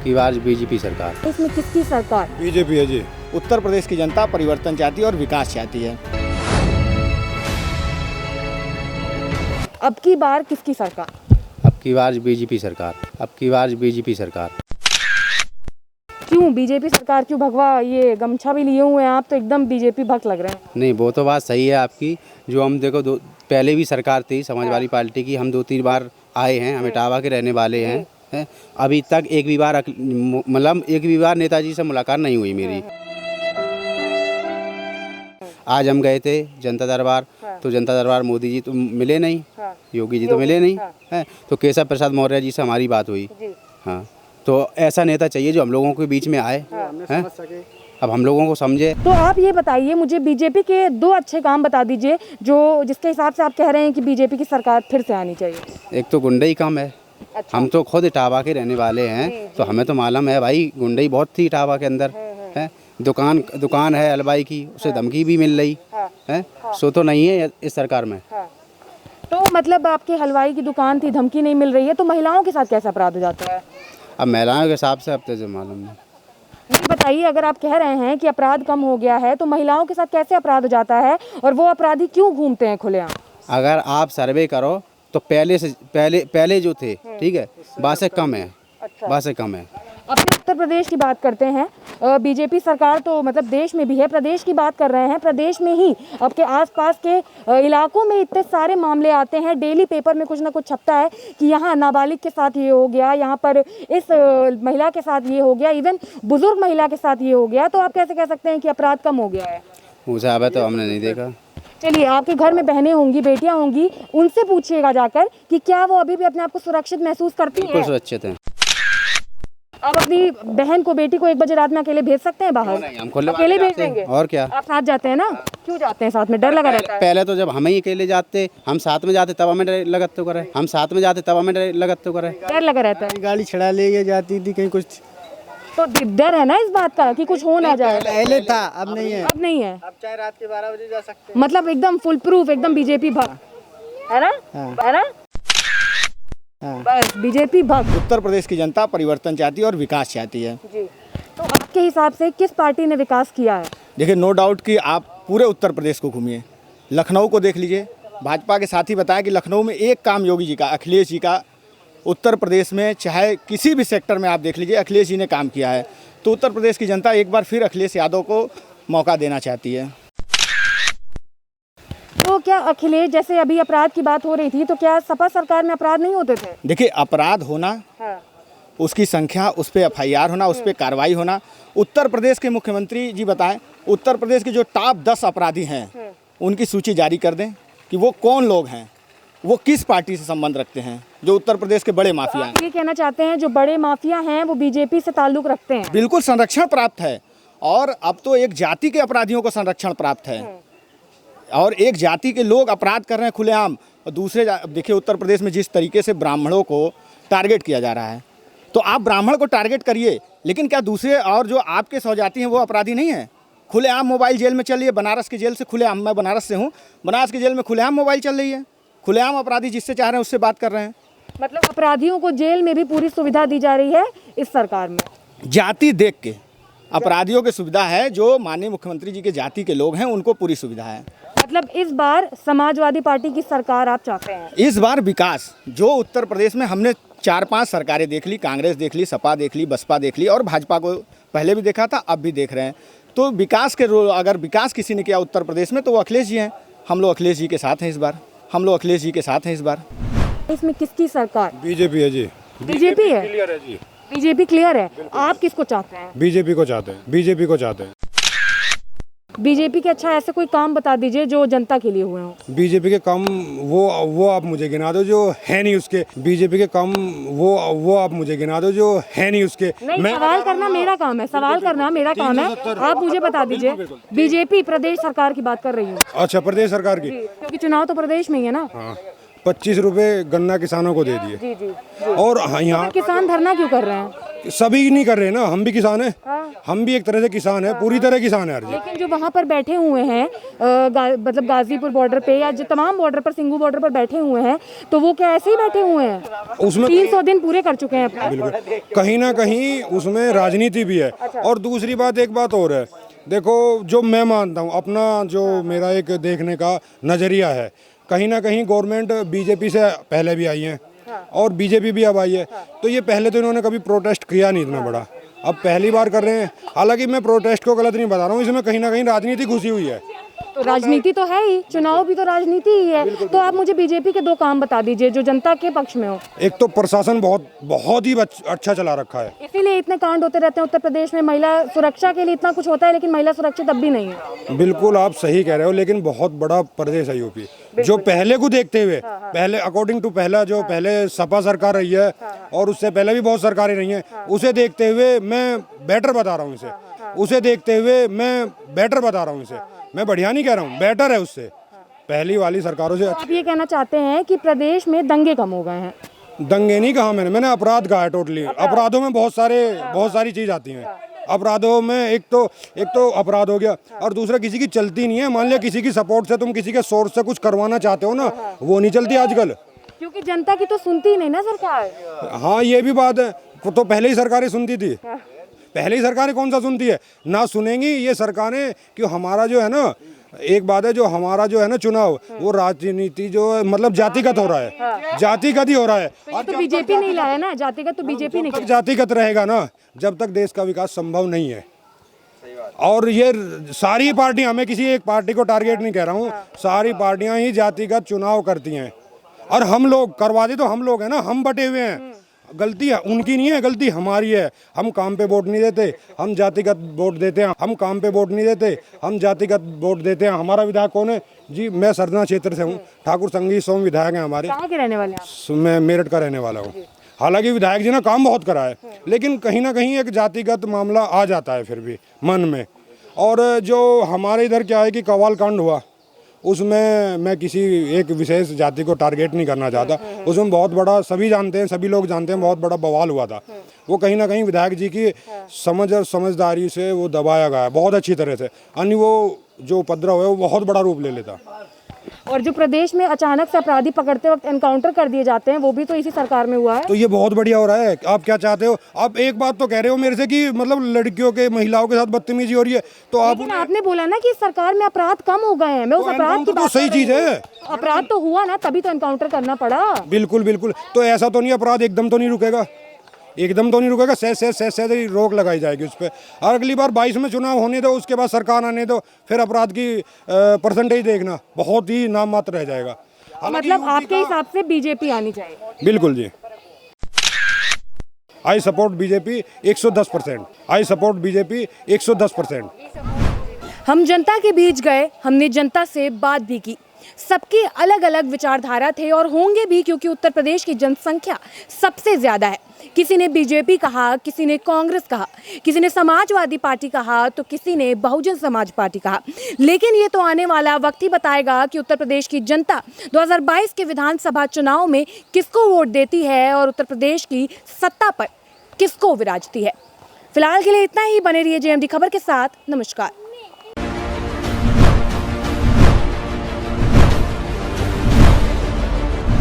की बार बीजेपी सरकार। इसमें किसकी सरकार? बीजेपी है जी। उत्तर प्रदेश की जनता परिवर्तन चाहती है और विकास चाहती है। अब की बार किसकी सरकार? अब की बार बीजेपी सरकार। अब की बार बीजेपी सरकार। क्यों बीजेपी सरकार क्यों? भगवा ये गमछा भी लिए हुए हैं आप, तो एकदम बीजेपी भक्त लग रहे हैं। नहीं, वो तो बात सही है आपकी। जो हम देखो पहले भी सरकार थी समाजवादी पार्टी की, हम 2-3 बार आए हैं, हम इटावा के रहने वाले हैं। अभी तक एक भी बार नेताजी से मुलाकात नहीं हुई मेरी। आज हम गए थे जनता दरबार, तो जनता दरबार मोदी जी तो मिले नहीं, योगी जी तो मिले नहीं है, तो केशव प्रसाद मौर्य जी से हमारी बात हुई। हाँ, तो ऐसा नेता चाहिए जो हम लोगों के बीच में आए, हैं? अब हम लोगों को समझे। तो आप ये बताइए मुझे, बीजेपी के 2 अच्छे काम बता दीजिए जो जिसके हिसाब से आप कह रहे हैं कि बीजेपी की सरकार फिर से आनी चाहिए। एक तो गुंडई कम है। अच्छा। हम तो खुद इटावा के रहने वाले हैं, तो हमें तो मालूम है भाई, गुंडई बहुत थी इटावा के अंदर है। दुकान है हलवाई की, उसे धमकी भी मिल रही है। सो तो नहीं है इस सरकार में। तो मतलब आपके हलवाई की दुकान थी, धमकी नहीं मिल रही है, तो महिलाओं के साथ कैसा अपराध हो जाता है? अब महिलाओं के हिसाब से अब तो मालूम नहीं। ये बताइए, अगर आप कह रहे हैं कि अपराध कम हो गया है, तो महिलाओं के साथ कैसे अपराध हो जाता है और वो अपराधी क्यों घूमते हैं खुलेआम? अगर आप सर्वे करो तो पहले जो थे, ठीक है, बासे कम है। अच्छा। बासे कम है। अपने उत्तर प्रदेश की बात करते हैं। बीजेपी सरकार तो मतलब देश में भी है, प्रदेश की बात कर रहे हैं। प्रदेश में ही आपके आसपास के इलाकों में इतने सारे मामले आते हैं, डेली पेपर में कुछ ना कुछ छपता है कि यहाँ नाबालिग के साथ ये हो गया, यहाँ पर इस महिला के साथ ये हो गया, इवन बुजुर्ग महिला के साथ ये हो गया। तो आप कैसे कह सकते हैं कि अपराध कम हो गया है? मुझे अब तो हमने नहीं देखा। चलिए, आपके घर में बहनें होंगी, बेटियां होंगी, उनसे पूछिएगा जाकर कि क्या वो अभी भी अपने आप को सुरक्षित महसूस करती हैं? बिल्कुल सुरक्षित हैं। आप अपनी बहन को, बेटी को 1 बजे रात में अकेले भेज सकते हैं बाहर? नहीं, हम खुले अकेले भेज देंगे। और क्या? आप साथ जाते हैं ना? क्यों जाते हैं साथ में? डर लगा रहता है? पहले तो जब हम ही अकेले जाते, हम साथ में जाते तब हमें डर लगत तो करे। डर लगा रहता है। गाड़ी छड़ा ले जाती थी कहीं, कुछ तो डर है ना इस बात का कि कुछ हो ना जाए? पहले था, अब नहीं है। अब नहीं है। अब चाहे रात के 12 बजे जा सकते हैं। मतलब एकदम फुल प्रूफ, एकदम बीजेपी भक्त है ना? है ना? बस बीजेपी भक्त। उत्तर प्रदेश की जनता परिवर्तन चाहती है और विकास चाहती है जी। तो आपके हिसाब से किस पार्टी ने विकास किया है? देखिए, नो डाउट कि आप पूरे उत्तर प्रदेश को घूमिए, लखनऊ को देख लीजिए। भाजपा के साथी बताया कि लखनऊ में एक काम योगी जी का, अखिलेश जी का, उत्तर प्रदेश में चाहे किसी भी सेक्टर में आप देख लीजिए, अखिलेश जी ने काम किया है। तो उत्तर प्रदेश की जनता एक बार फिर अखिलेश यादव को मौका देना चाहती है। तो क्या अखिलेश, जैसे अभी अपराध की बात हो रही थी, तो क्या सपा सरकार में अपराध नहीं होते थे? देखिए, अपराध होना, उसकी संख्या, उस पर FIR होना, उस पर कार्रवाई होना। उत्तर प्रदेश के मुख्यमंत्री जी बताएं, उत्तर प्रदेश के जो टॉप 10 अपराधी हैं उनकी सूची जारी कर दें कि वो कौन लोग हैं, वो किस पार्टी से संबंध रखते हैं, जो उत्तर प्रदेश के बड़े माफिया हैं। ये कहना चाहते हैं जो बड़े माफिया हैं वो बीजेपी से ताल्लुक रखते हैं? बिल्कुल संरक्षण प्राप्त है, और अब तो एक जाति के अपराधियों को संरक्षण प्राप्त है, और एक जाति के लोग अपराध कर रहे हैं खुलेआम। और दूसरे देखिए, उत्तर प्रदेश में जिस तरीके से ब्राह्मणों को टारगेट किया जा रहा है, तो आप ब्राह्मण को टारगेट करिए, लेकिन क्या दूसरे और जो आपके स्वजाति हैं वो अपराधी नहीं है? खुलेआम मोबाइल जेल में चल रही है, बनारस की जेल से खुलेआम, मैं बनारस से हूँ, बनारस की जेल में खुलेआम मोबाइल चल रही है, खुलेआम अपराधी जिससे चाह रहे हैं उससे बात कर रहे हैं। मतलब अपराधियों को जेल में भी पूरी सुविधा दी जा रही है इस सरकार में? जाति देख के अपराधियों की सुविधा है, जो माननीय मुख्यमंत्री जी के जाति के लोग हैं उनको पूरी सुविधा है। मतलब इस बार समाजवादी पार्टी की सरकार आप चाहते हैं? इस बार विकास, जो उत्तर प्रदेश में हमने 4-5 सरकारें देख ली, कांग्रेस देख ली, सपा देख ली, बसपा देख ली, और भाजपा को पहले भी देखा था, अब भी देख रहे हैं। तो विकास के रोल, अगर विकास किसी ने किया उत्तर प्रदेश में तो वो अखिलेश जी हैं। हम लोग अखिलेश जी के साथ हैं इस बार। इसमें किसकी सरकार? बीजेपी है जी। बीजेपी है? क्लियर है जी। बीजेपी क्लियर है। आप किसको चाहते हैं? बीजेपी को चाहते हैं। बीजेपी के अच्छा ऐसे कोई काम बता दीजिए जो जनता के लिए हुए हों। बीजेपी के काम वो आप मुझे गिना दो जो है नहीं उसके। बीजेपी के काम वो आप मुझे गिना दो जो है नहीं उसके। नहीं, सवाल करना मेरा काम है, सवाल करना मेरा काम है। आप मुझे बता दीजिए। बीजेपी प्रदेश सरकार की बात कर रही हूँ। अच्छा, प्रदेश सरकार की? क्योंकि चुनाव तो प्रदेश में ही है ना। हाँ, 25 रुपए गन्ना किसानों को दे दिए। जी जी। और यहाँ किसान धरना क्यों कर रहे हैं? सभी नहीं कर रहे ना, हम भी किसान हैं, हम भी एक तरह से किसान हैं, पूरी तरह किसान है यार जी। लेकिन जो वहाँ पर बैठे हुए हैं मतलब गाजीपुर बॉर्डर पे या जो तमाम बॉर्डर पर, सिंगू बॉर्डर पर बैठे हुए हैं, तो वो क्या ऐसे ही बैठे हुए हैं? उसमें 300 दिन पूरे कर चुके हैं अपने। बिल्कुल, कहीं ना कहीं उसमें राजनीति भी है। और दूसरी बात, एक बात और है, देखो जो मैं मानता हूँ, अपना जो मेरा एक देखने का नज़रिया है, कहीं ना कहीं गवर्नमेंट बीजेपी से पहले भी आई है और बीजेपी भी अब आई है, तो ये पहले तो इन्होंने कभी प्रोटेस्ट किया नहीं इतना बड़ा, अब पहली बार कर रहे हैं। हालांकि मैं प्रोटेस्ट को गलत नहीं बता रहा हूँ, इसमें कहीं ना कहीं राजनीति घुसी हुई है। तो राजनीति तो है ही, चुनाव भी तो राजनीति ही है। तो आप मुझे बीजेपी के 2 काम बता दीजिए जो जनता के पक्ष में हो। एक तो प्रशासन बहुत ही अच्छा चला रखा है, इसीलिए इतने कांड होते रहते हैं उत्तर प्रदेश में। महिला सुरक्षा के लिए इतना कुछ होता है, लेकिन महिला सुरक्षित अब भी नहीं है। बिल्कुल आप सही कह रहे हो, लेकिन बहुत बड़ा प्रदेश है यूपी। जो पहले को देखते हुए, पहले अकॉर्डिंग टू पहला जो पहले सपा सरकार रही है और उससे पहले भी बहुत सरकारें रही हैं, उसे देखते हुए मैं बेटर बता रहा हूँ इसे, उसे देखते हुए मैं बेटर बता रहा हूँ इसे, मैं बढ़िया नहीं कह रहा हूँ, बेटर है उससे, पहली वाली सरकारों से। आप ये कहना चाहते हैं कि प्रदेश में दंगे कम हो गए हैं? दंगे नहीं कहा मैंने अपराध कहा है टोटली। अपराधों में बहुत सारी चीज आती हैं। अपराधों में एक तो अपराध हो गया, और दूसरा किसी की चलती नहीं है। मान लिया किसी की सपोर्ट से तुम किसी के सोर्स से कुछ करवाना चाहते हो ना, वो नहीं चलती आजकल, क्योंकि जनता की तो सुनती ही नहीं ना सरकार। हाँ ये भी बात है, तो पहले ही सरकारें सुनती थी, पहले ही सरकारें कौन सा सुनती है, ना सुनेंगी ये सरकारें। कि हमारा जो है ना, एक बात है, जो हमारा जो है ना चुनाव, वो राजनीति जो है मतलब जातिगत हो रहा है, जातिगत ही हो रहा है। और तो बीजेपी नहीं लाया ना, जातिगत तो बीजेपी नहीं। जातिगत रहेगा ना, जब तक देश का विकास संभव नहीं है। और ये सारी पार्टियां, मैं किसी एक पार्टी को टारगेट नहीं कह रहा हूँ, सारी पार्टियां ही जातिगत चुनाव करती हैं। और हम लोग करवाते तो हम लोग हैं ना, हम बटे हुए हैं। गलती है उनकी नहीं है, गलती हमारी है। हम काम पे वोट नहीं देते, हम जातिगत वोट देते हैं। हम काम पे वोट नहीं देते, हम जातिगत वोट देते हैं। हमारा विधायक कौन है जी? मैं सरना क्षेत्र से हूँ, ठाकुर संगी सोम विधायक हैं हमारे। कहाँ के रहने वाले हैं आप? मैं मेरठ का रहने वाला हूँ। हालांकि विधायक जी ने काम बहुत करा है, लेकिन कहीं ना कहीं एक जातिगत मामला आ जाता है फिर भी मन में। और जो हमारे इधर क्या है कि कवाल कांड हुआ, उसमें मैं किसी एक विशेष जाति को टारगेट नहीं करना चाहता। उसमें बहुत बड़ा, सभी जानते हैं, सभी लोग जानते हैं, बहुत बड़ा बवाल हुआ था। वो कहीं ना कहीं विधायक जी की समझ और समझदारी से वो दबाया गया है बहुत अच्छी तरह से, अन्य वो जो उपद्रव है वो बहुत बड़ा रूप ले लेता। और जो प्रदेश में अचानक से अपराधी पकड़ते वक्त एनकाउंटर कर दिए जाते हैं, वो भी तो इसी सरकार में हुआ है। तो ये बहुत बढ़िया हो रहा है। आप क्या चाहते हो? आप एक बात तो कह रहे हो मेरे से कि मतलब लड़कियों के, महिलाओं के साथ बदतमीजी हो रही है, तो आप लेकिन आपने बोला ना कि इस सरकार में अपराध कम हो गए हैं। मैं उस अपराध की तो बात सही चीज है। अपराध तो हुआ ना, तभी तो एनकाउंटर करना पड़ा। बिल्कुल बिल्कुल। तो ऐसा तो नहीं, अपराध एकदम तो नहीं रुकेगा, एकदम तो नहीं रुकेगा। सह रोक लगाई जाएगी उस पर। और अगली बार 22 में चुनाव होने दो, उसके बाद सरकार आने दो, फिर अपराध की परसेंटेज देखना बहुत ही नाम मात्र रह जाएगा। मतलब आपके हिसाब से बीजेपी आनी चाहिए? बिल्कुल जी, I support BJP 110%। I support BJP 110%। हम जनता के बीच गए, हमने जनता से बात भी की। सबकी अलग अलग विचारधारा थे और होंगे भी, क्योंकि उत्तर प्रदेश की जनसंख्या सबसे ज़्यादा है। किसी ने बीजेपी कहा, किसी ने कांग्रेस कहा, किसी ने समाजवादी पार्टी कहा, तो किसी ने बहुजन समाज पार्टी कहा। लेकिन ये तो आने वाला वक्त ही बताएगा कि उत्तर प्रदेश की जनता 2022 के विधानसभा चुनाव में किसको वोट देती है और उत्तर प्रदेश की सत्ता पर किसको विराजती है। फिलहाल के लिए इतना ही। बने रहिए जेएमडी खबर के साथ। नमस्कार।